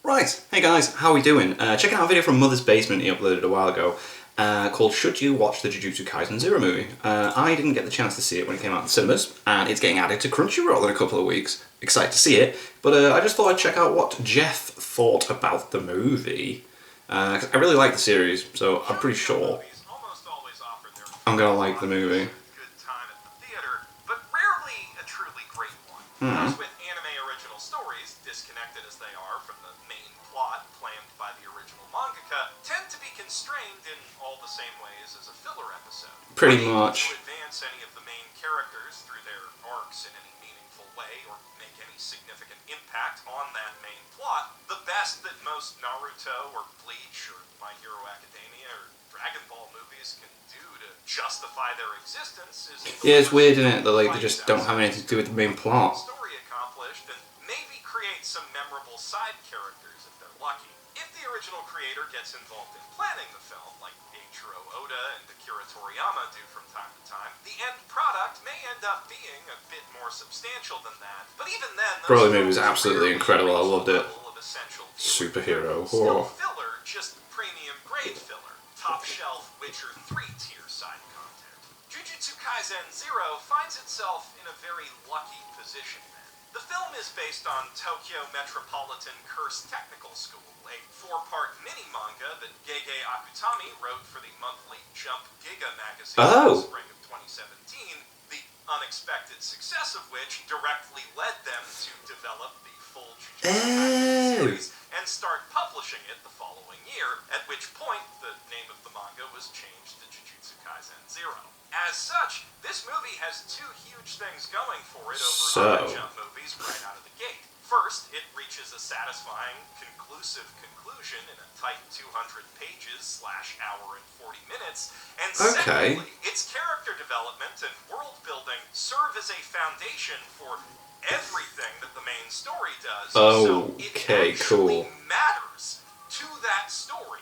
Right, hey guys, how are we doing? Checking out a video from Mother's Basement he uploaded a while ago called Should You Watch the Jujutsu Kaisen Zero movie? I didn't get the chance to see it when it came out in cinemas, and it's getting added to Crunchyroll in a couple of weeks. Excited to see it, but I just thought I'd check out what Jeff thought about the movie. 'Cause I really like the series, so I'm pretty sure I'm gonna like the movie. Hmm. Disconnected as they are from the main plot planned by the original mangaka, tend to be constrained in all the same ways as a filler episode. Pretty much. To advance any of the main characters through their arcs in any meaningful way or make any significant impact on that main plot, the best that most Naruto or Bleach or My Hero Academia or Dragon Ball movies can do to justify their existence is... Yeah, it's weird, isn't it, that they just don't have anything to do with the main plot. Story accomplished and maybe create some memorable side characters if they're lucky. If the original creator gets involved in planning the film, like Eiichiro Oda and Akira Toriyama do from time to time, the end product may end up being a bit more substantial than that. But even then, Bro, the movie was absolutely incredible. I loved it. Superhero. Still filler, just premium grade filler. Top shelf Witcher 3 tier side content. Jujutsu Kaisen Zero finds itself in a very lucky position then. The film is based on Tokyo Metropolitan Curse Technical School, a 4-part mini-manga that Gege Akutami wrote for the monthly Jump Giga magazine in the spring of 2017, the unexpected success of which directly led them to develop the full Jujutsu Kaisen series and start publishing it the following year, at which point the name of the manga was changed to Jujutsu Kaisen Zero. As such, this movie has two huge things going for it over other Jump movies right out of the gate. First, it reaches a satisfying, conclusive conclusion in a tight 200 pages / hour and 40 minutes. And secondly, its character development and world building serve as a foundation for everything that the main story does. So it actually matters to that story.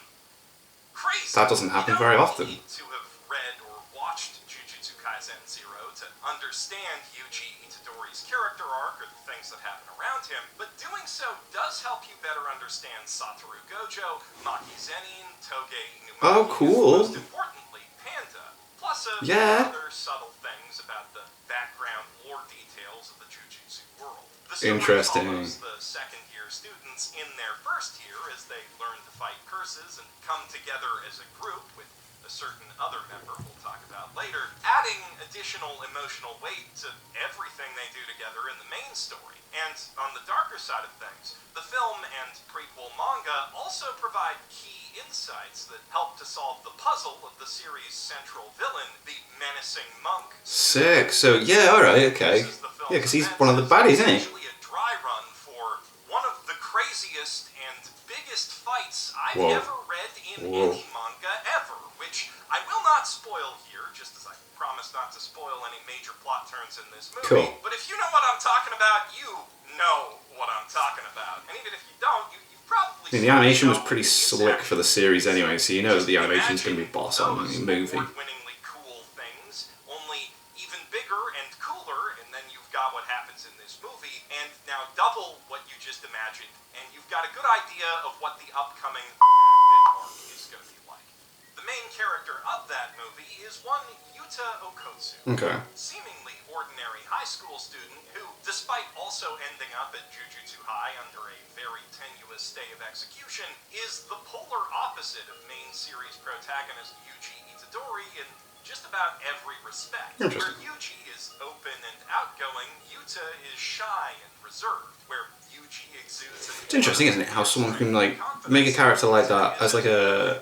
Crazy. That doesn't happen very often. To have read or watched Jujutsu Kaisen Zero to understand Yuji Itadori's character arc or the things that happen around him, but doing so does help you better understand Satoru Gojo, Maki Zenin, Toge Inumaki, oh, cool. and most importantly, Panda, plus other subtle things about the background lore details of the Jujutsu world. The story follows the second-year students in their first year as they learn to fight curses and come together as a group with a certain other member we'll talk about later, adding additional emotional weight to everything they do together in the main story. And on the darker side of things, the film and prequel manga also provide key insights that help to solve the puzzle of the series' central villain, the menacing monk. Sick. So, yeah, alright, okay. Yeah, because he's one of the baddies, isn't he? A dry run for one of the craziest and biggest fights I've ever read in any manga ever, which I will not spoil here, just as I promised not to spoil any major plot turns in this movie. Cool. But if you know what I'm talking about, you know what I'm talking about. And even if you don't, you've probably the animation was pretty slick for the series anyway, so you know the animation's going to be boss on the movie. Award-winningly cool things, only even bigger and cooler, and then you've got what happens in this movie, and now double what you just imagined, and you've got a good idea of what the upcoming arc is going to be like. The main character of that movie is one Yuta Okotsu, seemingly ordinary high school student who, despite also ending up at Jujutsu High under a very tenuous stay of execution, is the polar opposite of main series protagonist Yuji Itadori in just about every respect. Where Yuji is open and outgoing, Yuta is shy and reserved. Where Yuji exudes it's interesting, isn't it, how someone can like make a character like that as like a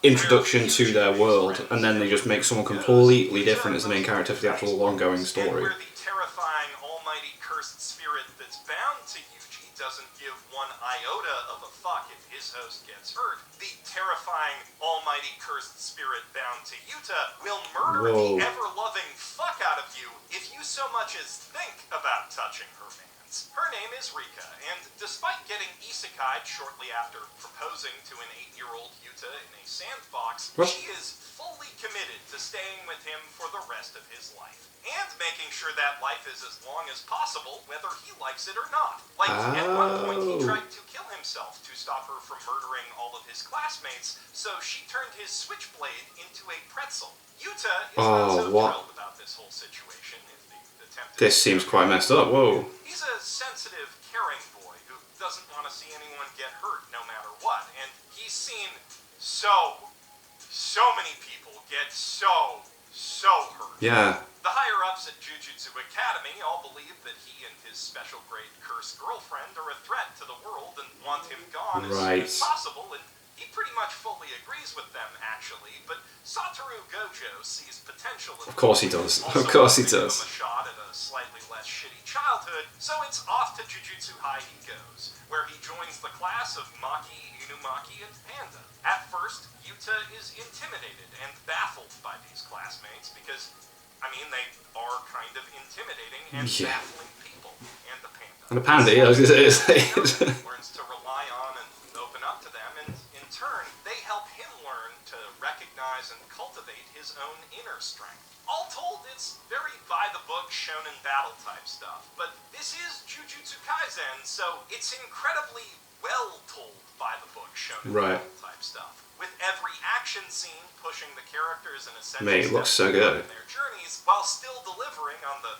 introduction to their world, and then they just make someone completely different as the main character for the actual ongoing story. Where the terrifying almighty cursed spirit that's bound to Yuji doesn't give one iota of a fuck if his host gets hurt, the terrifying almighty cursed spirit bound to Yuta will murder the ever-loving fuck out of you if you so much as think about touching her man. classmates. Her name is Rika, and despite getting isekai'd shortly after proposing to an 8-year-old Yuta in a sandbox, What? she is fully committed to staying with him for the rest of his life. And making sure that life is as long as possible, whether he likes it or not. Like, at one point he tried to kill himself to stop her from murdering all of his classmates, so she turned his switchblade into a pretzel. Yuta is not so thrilled about this whole situation. If the attempt This seems quite messed up. Whoa. He's a sensitive, caring boy who doesn't want to see anyone get hurt no matter what, and he's seen so many people get so hurt. Yeah. The higher-ups at Jujutsu Academy all believe that he and his special-grade cursed girlfriend are a threat to the world and want him gone as soon as possible, and he pretty much fully agrees with them, actually, but Satoru Gojo sees potential in Of course he does. also Of course he giving does. him a shot at a slightly less shitty childhood, so it's off to Jujutsu High he goes, where he joins the class of Maki, Inumaki, and Panda. At first, Yuta is intimidated and baffled by these classmates because, I mean, they are kind of intimidating and baffling people. And the Panda. And the Panda, yeah, I was going to say. Learns to rely on and open up to them, and in turn, they help him learn to recognize and cultivate his own inner strength. All told, it's very by-the-book shonen battle type stuff, but this is Jujutsu Kaisen, so it's incredibly well-told by-the-book shonen battle type stuff. With every action scene pushing the characters in a sense Mate, it looks so good. in their journeys, while still delivering on the,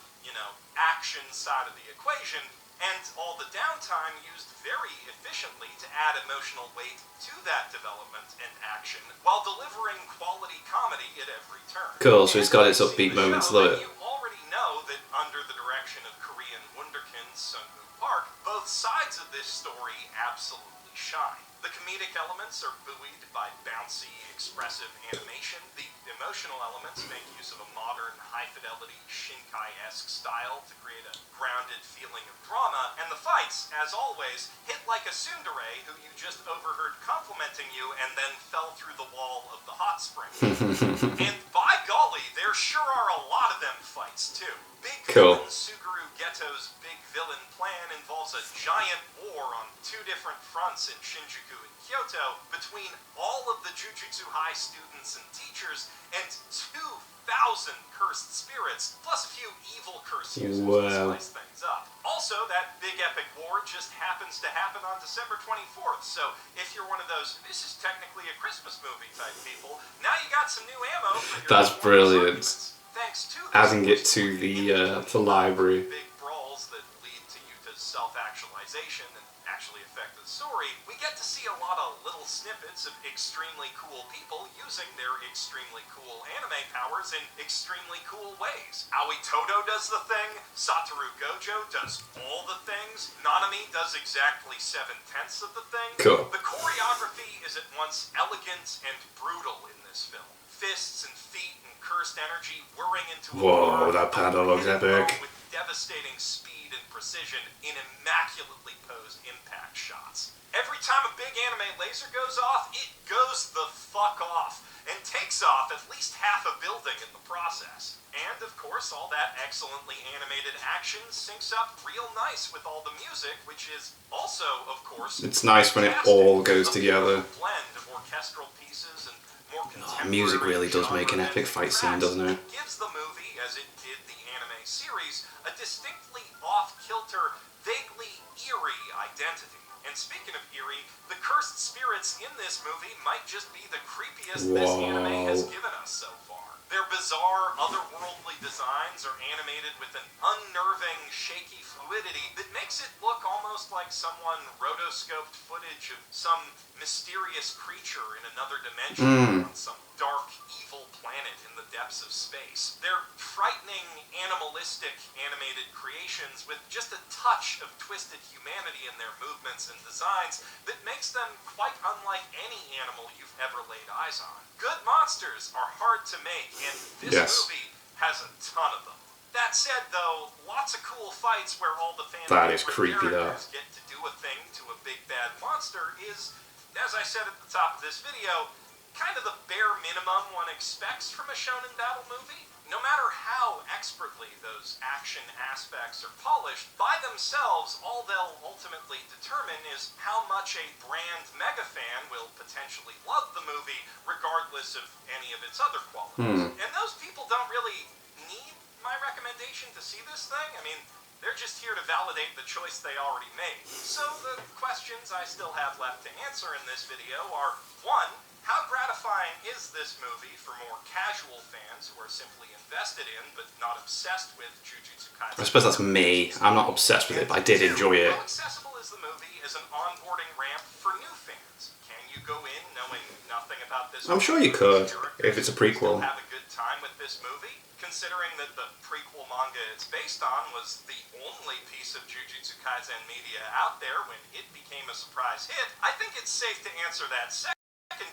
action side of the equation, and all the downtime used very efficiently to add emotional weight to that development and action, while delivering quality comedy at every turn. Cool, so it's got its upbeat moments, love it. You already know that under the direction of Korean wunderkind Sung-woo Park, both sides of this story absolutely shine. The comedic elements are buoyed by bouncy, expressive animation. The emotional elements make use of a modern, high-fidelity, Shinkai-esque style to create a grounded feeling of drama. And the fights, as always, hit like a tsundere who you just overheard complimenting you and then fell through the wall of the hot spring. And by golly, there sure are a lot of them fights, too. Big villain Suguru Geto's big villain plan involves a giant war on 2 different fronts in Shinjuku and Kyoto between all of the Jujutsu High students and teachers and 2,000 cursed spirits, plus a few evil curse users to spice things up. Also, that big epic war just happens to happen on December 24th, so if you're one of those, this is technically a Christmas movie type people, now you got some new ammo for your That's brilliant. Thanks to Adding it to the library. Big brawls that lead to Yuta's self-actualization and actually affect the story, we get to see a lot of little snippets of extremely cool people using their extremely cool anime powers in extremely cool ways. Aoi Todo does the thing, Satoru Gojo does all the things, Nanami does exactly 7/10 of the thing. Cool. The choreography is at once elegant and brutal in this film. Fists and feet and cursed energy whirring into a Whoa, that panda looks epic. with devastating speed and precision in immaculately posed impact shots. Every time a big anime laser goes off, it goes the fuck off and takes off at least half a building in the process. And, of course, all that excellently animated action syncs up real nice with all the music, which is also, of course, it's nice when it all goes together. Blend of orchestral pieces and more contemporary music really does make an epic fight scene, doesn't it? Gives the movie, as it did the anime series, a distinctly off-kilter, vaguely eerie identity. And speaking of eerie, the cursed spirits in this movie might just be the creepiest this anime has given us so far. Their bizarre, otherworldly designs are animated with an unnerving, shaky fluidity that makes it look almost like someone rotoscoped footage of some mysterious creature in another dimension on some dark, evil planet in the depths of space. They're frightening, animalistic, animated creations with just a touch of twisted humanity in their movements and designs that makes them quite unlike any animal you've ever laid eyes on. Good monsters are hard to make, and this movie has a ton of them. That said, though, lots of cool fights where all the characters get to do a thing to a big bad monster is, as I said at the top of this video, kind of the bare minimum one expects from a shonen battle movie. No matter how expertly those action aspects are polished, by themselves, all they'll ultimately determine is how much a brand mega fan will potentially love the movie, regardless of any of its other qualities. And those people don't really need my recommendation to see this thing. I mean, they're just here to validate the choice they already made. So the questions I still have left to answer in this video are, 1. How gratifying is this movie for more casual fans who are simply invested in, but not obsessed with, Jujutsu Kaisen? I suppose that's me. I'm not obsessed with it, but I did enjoy it. How accessible is the movie as an onboarding ramp for new fans? Can you go in knowing nothing about this? I'm sure you could, if it's a prequel. Still have a good time with this movie, considering that the prequel manga it's based on was the only piece of Jujutsu Kaisen media out there when it became a surprise hit. I think it's safe to answer that second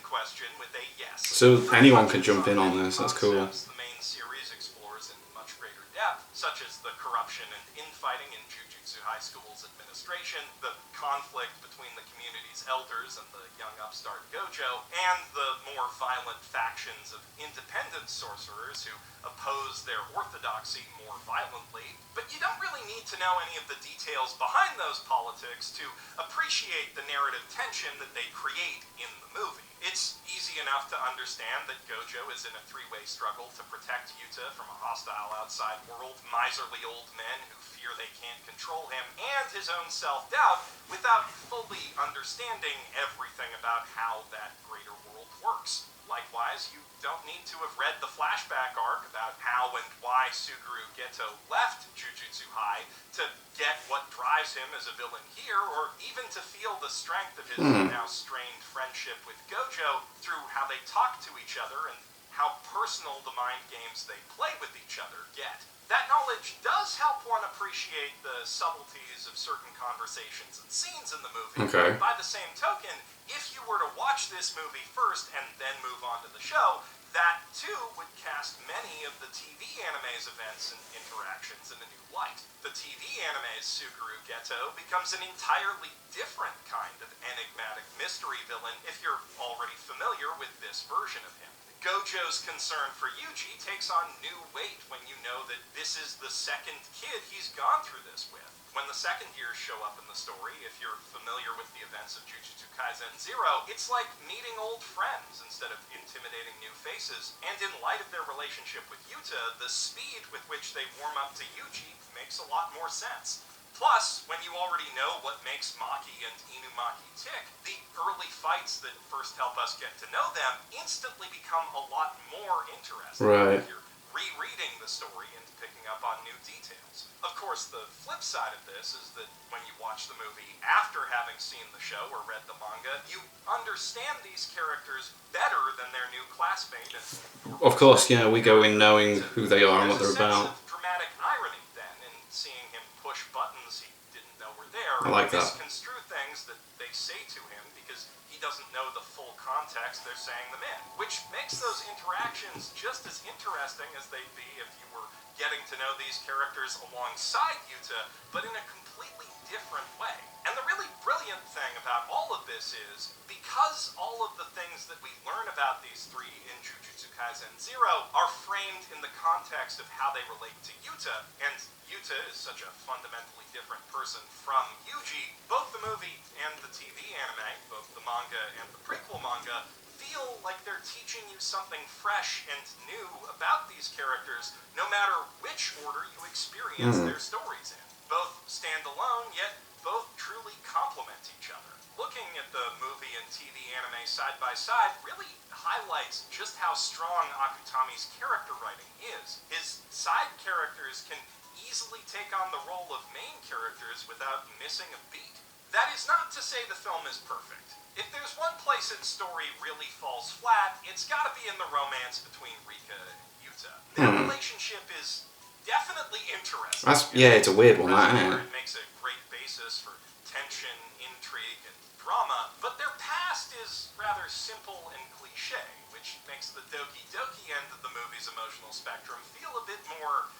question with a yes. So anyone can jump in on this, that's cool. The main series explores in much greater depth, such as the corruption and infighting in Jujutsu High School's administration, the conflict between the community's elders and the young upstart Gojo, and the more violent factions of independent sorcerers who oppose their orthodoxy more violently. But you don't really need to know any of the details behind those politics to appreciate the narrative tension that they create in the movie. It's easy enough to understand that Gojo is in a three-way struggle to protect Yuta from a hostile outside world, miserly old men who fear they can't control him, and his own self-doubt, without fully understanding everything about how that greater world works. Likewise, you don't need to have read the flashback arc about how and why Suguru Geto left Jujutsu High to get what drives him as a villain here, or even to feel the strength of his now strained friendship with Gojo through how they talk to each other and how personal the mind games they play with each other get. That knowledge does help one appreciate the subtleties of certain conversations and scenes in the movie. Okay. By the same token, if you were to watch this movie first and then move on to the show, that too would cast many of the TV anime's events and interactions in a new light. The TV anime's Suguru Geto becomes an entirely different kind of enigmatic mystery villain if you're already familiar with this version of him. Gojo's concern for Yuji takes on new weight when you know that this is the second kid he's gone through this with. When the second years show up in the story, if you're familiar with the events of Jujutsu Kaisen 0, it's like meeting old friends instead of intimidating new faces. And in light of their relationship with Yuta, the speed with which they warm up to Yuji makes a lot more sense. Plus, when you already know what makes Maki and Inumaki tick, the early fights that first help us get to know them instantly become a lot more interesting. Right. If you're rereading the story and picking up on new details. Of course, the flip side of this is that when you watch the movie after having seen the show or read the manga, you understand these characters better than their new classmate. And Of course, yeah, we go in knowing who they are and what they're about. There's a sense of dramatic irony then in seeing him push buttons he didn't know were there. I like that. Misconstrue things that they say to him because he doesn't know the full context they're saying them in, which makes those interactions just as interesting as they'd be if you were getting to know these characters alongside Yuta, but in a completely different way. And the really brilliant thing about all of this is, because all of the things that we learn about these three in Jujutsu Kaisen 0 are framed in the context of how they relate to Yuta, and Yuta is such a fundamentally different person from Yuji, both the movie and the TV anime, both the manga and the prequel manga, feel like they're teaching you something fresh and new about these characters, no matter which order you experience their stories in. Both stand alone, yet both truly complement each other. Looking at the movie and TV anime side by side really highlights just how strong Akutami's character writing is. His side characters can easily take on the role of main characters without missing a beat. That is not to say the film is perfect. If there's one place its story really falls flat, it's gotta be in the romance between Rika and Yuta. Their relationship is definitely interesting. It's a weird one, that, isn't it? It makes a great basis for tension, intrigue, and drama, but their past is rather simple and cliche, which makes the Doki Doki end of the movie's emotional spectrum feel a bit more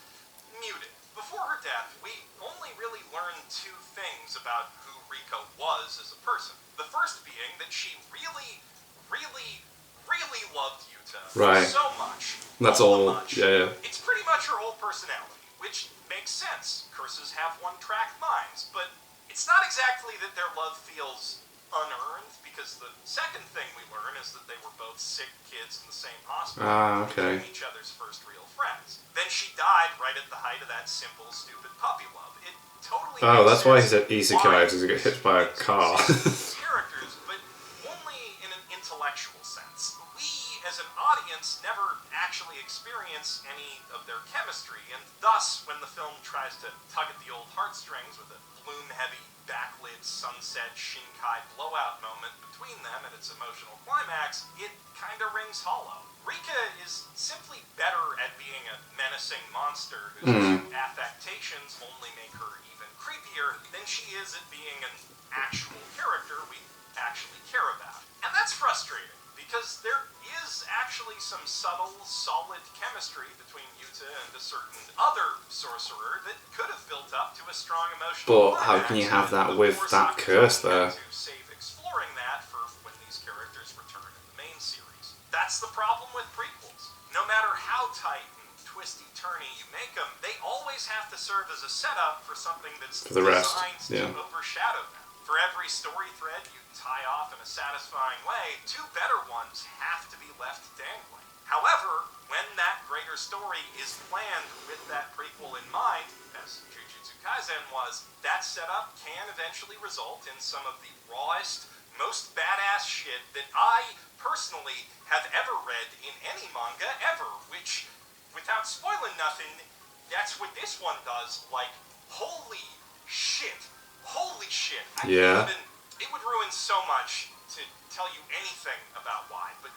muted. Before her death, we only really learned two things about who Rika was as a person. The first being that she really, really, really loved Yuta Right. so much. That's all. all. The much, Yeah. It's pretty much her whole personality, which makes sense. Curses have one-track minds, but it's not exactly that their love feels unearned, because the second thing we learn is that they were both sick kids in the same hospital. Ah, okay. Became each other's first real friends. Then she died right at the height of that simple, stupid puppy love. It totally. Oh, makes that's why sense he's an isekai, because he got hit by a car. characters, but only in an intellectual sense. We, as an audience, never actually experience any of their chemistry, and thus, when the film tries to tug at the old heartstrings with a bloom-heavy, backlit, sunset, Shinkai blowout moment between them and its emotional climax, it kinda rings hollow. Rika is simply better at being a menacing monster whose affectations only make her even creepier than she is at being an actual character we actually care about. And that's frustrating, because there is actually some subtle, solid chemistry between Yuta and a certain other sorcerer that could have built up to a strong emotional But how can you have that with that curse there? To save exploring that for when these characters return in the main series. That's the problem with prequels. No matter how tight and twisty-turny you make them, they always have to serve as a setup for something that's For the rest, designed to overshadow them. For every story thread you tie off in a satisfying way, two better ones have to be left dangling. However, when that greater story is planned with that prequel in mind, as Jujutsu Kaisen was, that setup can eventually result in some of the rawest, most badass shit that I, personally, have ever read in any manga ever, which, without spoiling nothing, that's what this one does. Like, holy shit. Holy shit. It would ruin so much to tell you anything about why, but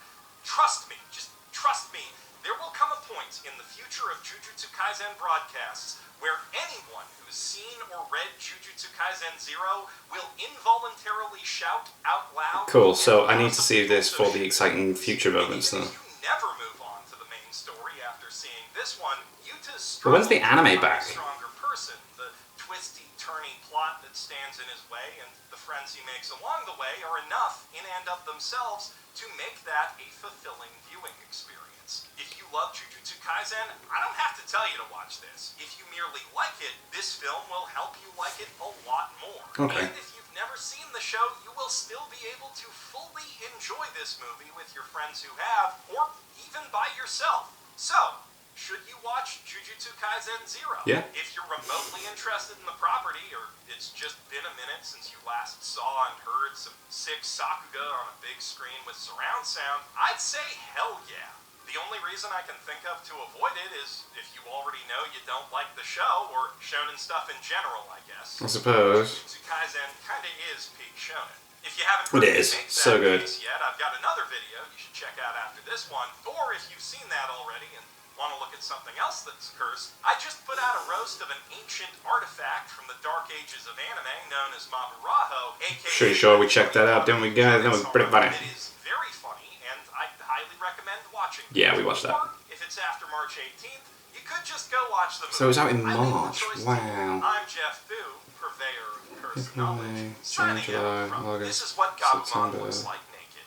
trust me, just trust me, there will come a point in the future of Jujutsu Kaisen broadcasts where anyone who's seen or read Jujutsu Kaisen 0 will involuntarily shout out loud. Cool, so I need to see this for the exciting future moments then. If you never move on to the main story after seeing this one, Yuta's But when's the anime back? Stronger person. The twisty, turny plot that stands in his way and the friends he makes along the way are enough in and of themselves to make that a fulfilling viewing experience. If you love Jujutsu Kaisen, I don't have to tell you to watch this. If you merely like it, this film will help you like it a lot more. Okay. And if you've never seen the show, you will still be able to fully enjoy this movie with your friends who have, or even by yourself. So, should you watch Jujutsu Kaisen 0? Yeah. If you're remotely interested in the property, or it's just been a minute since you last saw and heard some sick Sakuga on a big screen with surround sound, I'd say hell yeah. The only reason I can think of to avoid it is if you already know you don't like the show, or shonen stuff in general, I guess. I suppose. Jujutsu Kaisen kinda is peak shonen. If you haven't It really is. made that So good. case yet, I've got another video you should check out after this one, or if you've seen that already and want to look at something else that's cursed, I just put out a roast of an ancient artifact from the dark ages of anime known as Maburaho, aka... Pretty sure we checked that out, didn't we, guys? That was pretty funny. It is very funny, and I highly recommend watching it. Yeah, we watched that. Or, if it's after March 18th, you could just go watch the movie. So it was out in I leave the March. choice to you. Wow. I'm Jeff Fu, purveyor of cursed April, knowledge, May, signing June, July, out from August, This is what Gabumon September. looks like naked.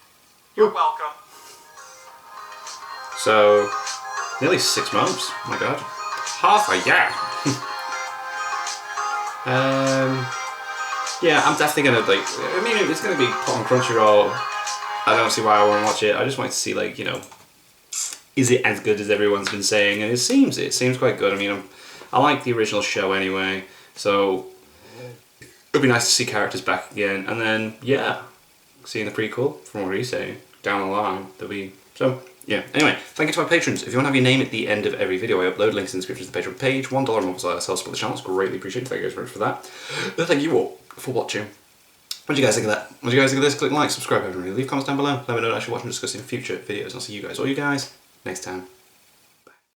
You're welcome. So, nearly 6 months. Oh my god. Half a year. Yeah, I'm definitely gonna I mean, it's gonna be put on Crunchyroll. I don't see why I won't watch it. I just wanted to see, is it as good as everyone's been saying? And it seems quite good. I mean, I like the original show anyway, so it'd be nice to see characters back again. And then, yeah, seeing the prequel, from what he's saying, down the line, there'll be... So, yeah. Anyway, thank you to my patrons. If you want to have your name at the end of every video, I upload links in the description to the Patreon page. $1 a month helps support the channel. It's greatly appreciated. Thank you guys very much for that. Thank you all for watching. What do you guys think of that? What do you guys think of this? Click like, subscribe, everybody. Leave comments down below. Let me know what I should watch and discuss in future videos. And I'll see you guys, all you guys, next time.